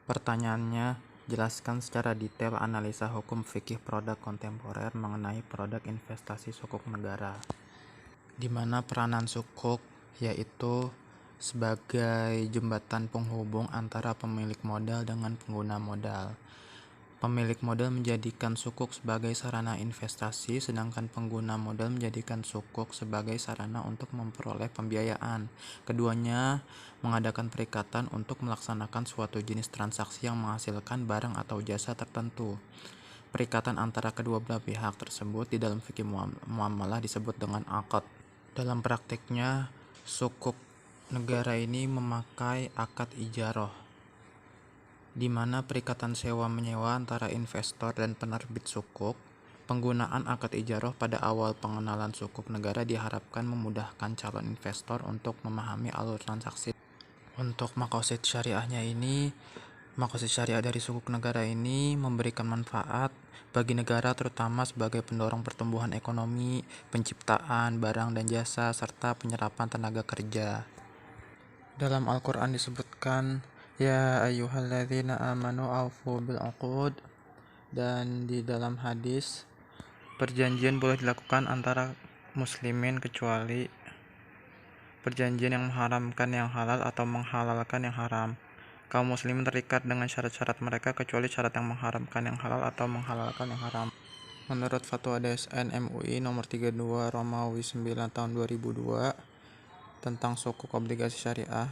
Pertanyaannya, jelaskan secara detail analisa hukum fikih produk kontemporer mengenai produk investasi sukuk negara, di mana peranan sukuk yaitu sebagai jembatan penghubung antara pemilik modal dengan pengguna modal. Pemilik modal menjadikan sukuk sebagai sarana investasi, sedangkan pengguna modal menjadikan sukuk sebagai sarana untuk memperoleh pembiayaan. Keduanya mengadakan perikatan untuk melaksanakan suatu jenis transaksi yang menghasilkan barang atau jasa tertentu. Perikatan antara kedua belah pihak tersebut di dalam fikih muamalah disebut dengan akad. Dalam praktiknya, sukuk negara ini memakai akad ijarah, di mana perikatan sewa-menyewa antara investor dan penerbit sukuk. Penggunaan akad ijarah pada awal pengenalan sukuk negara diharapkan memudahkan calon investor untuk memahami alur transaksi. Untuk maqasid syariahnya ini, maqasid syariah dari sukuk negara ini memberikan manfaat bagi negara terutama sebagai pendorong pertumbuhan ekonomi, penciptaan barang dan jasa, serta penyerapan tenaga kerja. Dalam Al-Quran disebutkan, Ya ayyuhalladzina amanu awfu bil uqud, dan di dalam hadis, perjanjian boleh dilakukan antara muslimin kecuali perjanjian yang mengharamkan yang halal atau menghalalkan yang haram. Kaum muslimin terikat dengan syarat-syarat mereka kecuali syarat yang mengharamkan yang halal atau menghalalkan yang haram. Menurut Fatwa DSN MUI nomor 32 Romawi 9 tahun 2002 tentang sukuk obligasi syariah,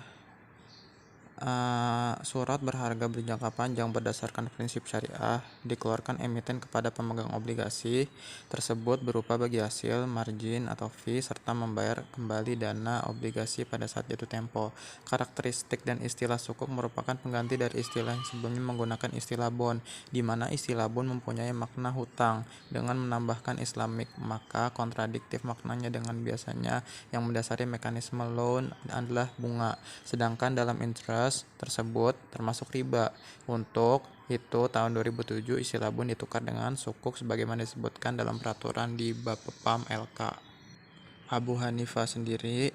surat berharga berjangka panjang berdasarkan prinsip syariah dikeluarkan emiten kepada pemegang obligasi tersebut berupa bagi hasil, margin atau fee, serta membayar kembali dana obligasi pada saat jatuh tempo. Karakteristik dan istilah sukuk merupakan pengganti dari istilah yang sebelumnya menggunakan istilah bond, di mana istilah bond mempunyai makna hutang. Dengan menambahkan Islamic, maka kontradiktif maknanya dengan biasanya yang mendasari mekanisme loan adalah bunga, sedangkan dalam interest tersebut termasuk riba. Untuk itu tahun 2007 istilah bond ditukar dengan sukuk sebagaimana disebutkan dalam peraturan di Bapepam LK. Abu Hanifah sendiri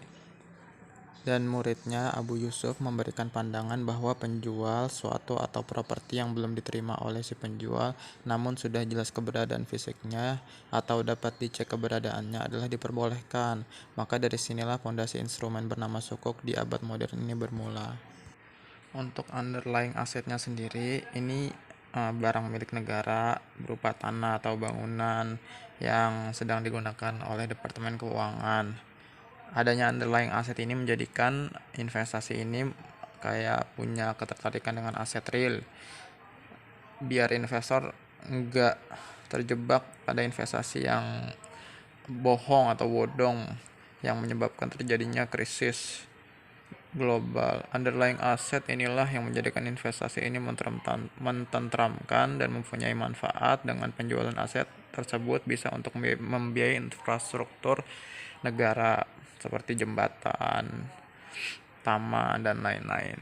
dan muridnya Abu Yusuf memberikan pandangan bahwa penjual suatu atau properti yang belum diterima oleh si penjual namun sudah jelas keberadaan fisiknya atau dapat dicek keberadaannya adalah diperbolehkan. Maka dari sinilah fondasi instrumen bernama sukuk di abad modern ini bermula. Untuk underlying asetnya sendiri, ini barang milik negara berupa tanah atau bangunan yang sedang digunakan oleh Departemen Keuangan. Adanya underlying aset ini menjadikan investasi ini kayak punya ketertarikan dengan aset real, biar investor enggak terjebak pada investasi yang bohong atau bodong yang menyebabkan terjadinya krisis global. Underlying asset inilah yang menjadikan investasi ini mententramkan dan mempunyai manfaat. Dengan penjualan aset tersebut bisa untuk membiayai infrastruktur negara seperti jembatan, taman, dan lain-lain.